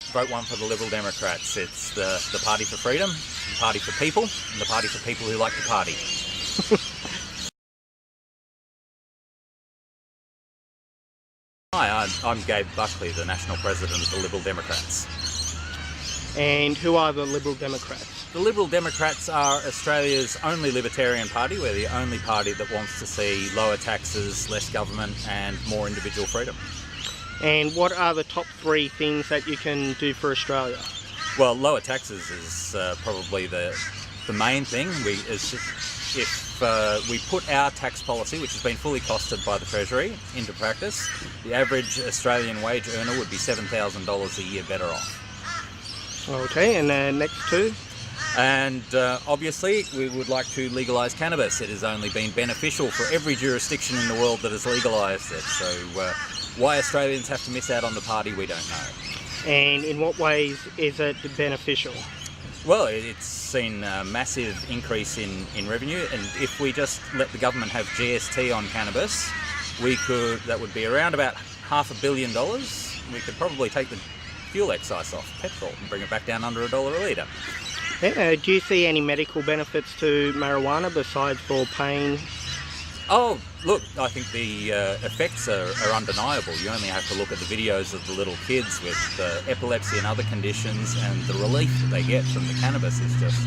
vote one for the Liberal Democrats. It's the party for freedom, the party for people, and the party for people who like to party. Hi, I'm Gabe Buckley, the National President of the Liberal Democrats. And who are the Liberal Democrats? The Liberal Democrats are Australia's only libertarian party. We're the only party that wants to see lower taxes, less government and more individual freedom. And what are the top 3 things that you can do for Australia? Well, lower taxes is probably the main thing. If we put our tax policy, which has been fully costed by the Treasury, into practice, the average Australian wage earner would be $7,000 a year better off. Okay, and next 2? And obviously we would like to legalise cannabis. It has only been beneficial for every jurisdiction in the world that has legalised it. So why Australians have to miss out on the party, we don't know. And in what ways is it beneficial? Well, it's seen a massive increase in revenue, and if we just let the government have GST on cannabis, that would be around about $500 million. We could probably take the fuel excise off petrol and bring it back down under $1 a litre. Yeah, do you see any medical benefits to marijuana besides for pain? Oh, look, I think the effects are undeniable. You only have to look at the videos of the little kids with epilepsy and other conditions, and the relief that they get from the cannabis is just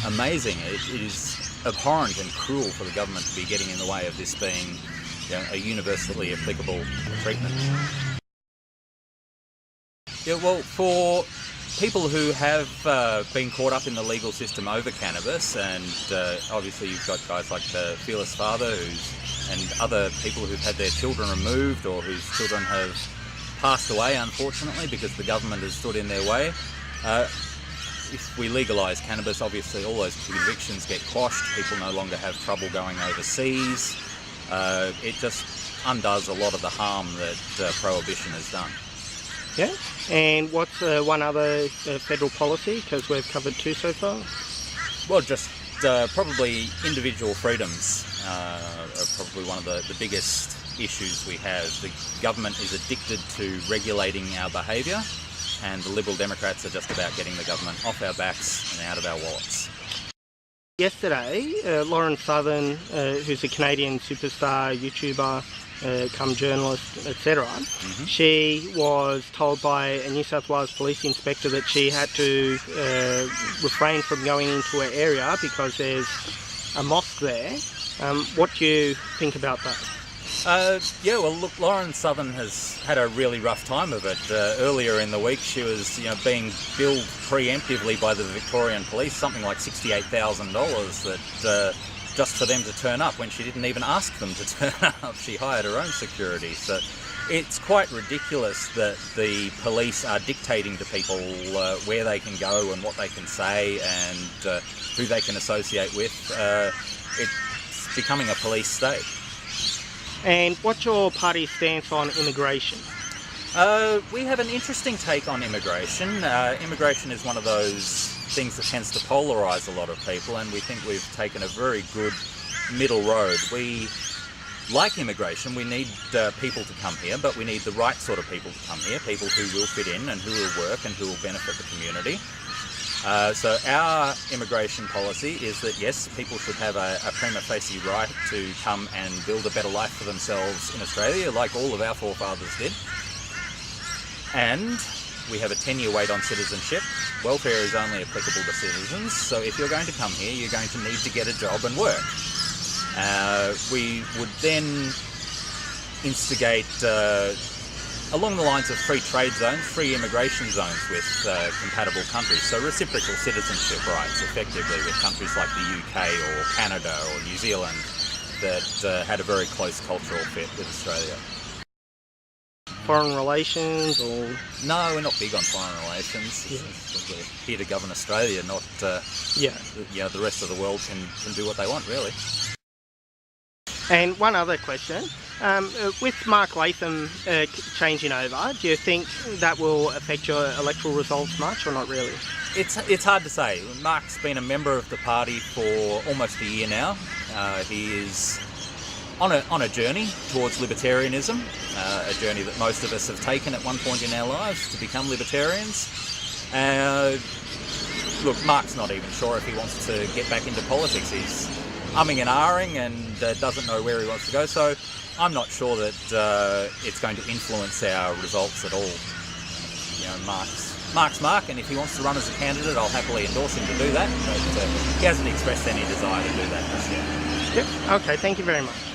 amazing. It is abhorrent and cruel for the government to be getting in the way of this being, a universally applicable treatment. Yeah, well, for people who have been caught up in the legal system over cannabis, and obviously you've got guys like the Fearless Father and other people who've had their children removed or whose children have passed away, unfortunately, because the government has stood in their way. If we legalise cannabis, obviously all those convictions get quashed. People no longer have trouble going overseas. It just undoes a lot of the harm that prohibition has done. Yeah, and what's one other federal policy, because we've covered 2 so far? Well, just probably individual freedoms are probably one of the biggest issues we have. The government is addicted to regulating our behaviour, and the Liberal Democrats are just about getting the government off our backs and out of our wallets. Yesterday, Lawrence Southern, who's a Canadian superstar, YouTuber, come journalist, etc. She was told by a New South Wales police inspector that she had to refrain from going into her area because there's a mosque there. What do you think about that? Yeah, well, look, Lauren Southern has had a really rough time of it. Earlier in the week, she was, be billed preemptively by the Victorian Police, something like $68,000 that just for them to turn up when she didn't even ask them to turn up. She hired her own security. So it's quite ridiculous that the police are dictating to people where they can go and what they can say and who they can associate with. It's becoming a police state. And what's your party's stance on immigration? We have an interesting take on immigration. Immigration is one of those things that tends to polarise a lot of people, and we think we've taken a very good middle road. We like immigration. We need people to come here, but we need the right sort of people to come here, people who will fit in and who will work and who will benefit the community. So our immigration policy is that yes, people should have a prima facie right to come and build a better life for themselves in Australia, like all of our forefathers did. And we have a 10-year wait on citizenship. Welfare is only applicable to citizens, so if you're going to come here, you're going to need to get a job and work. We would then instigate along the lines of free trade zones, free immigration zones with compatible countries, so reciprocal citizenship rights effectively with countries like the UK or Canada or New Zealand that had a very close cultural fit with Australia. Foreign relations or...? No, we're not big on foreign relations. Yeah. We're here to govern Australia, not the rest of the world can do what they want, really. And one other question, with Mark Latham changing over, do you think that will affect your electoral results much or not really? It's hard to say. Mark's been a member of the party for almost a year now. He is on a journey towards libertarianism, a journey that most of us have taken at one point in our lives to become libertarians. Look, Mark's not even sure if he wants to get back into politics. He's umming and ahhing and doesn't know where he wants to go. So I'm not sure that it's going to influence our results at all. You know, Mark's Mark, and if he wants to run as a candidate, I'll happily endorse him to do that. But he hasn't expressed any desire to do that just yet. Yep. Okay. Thank you very much.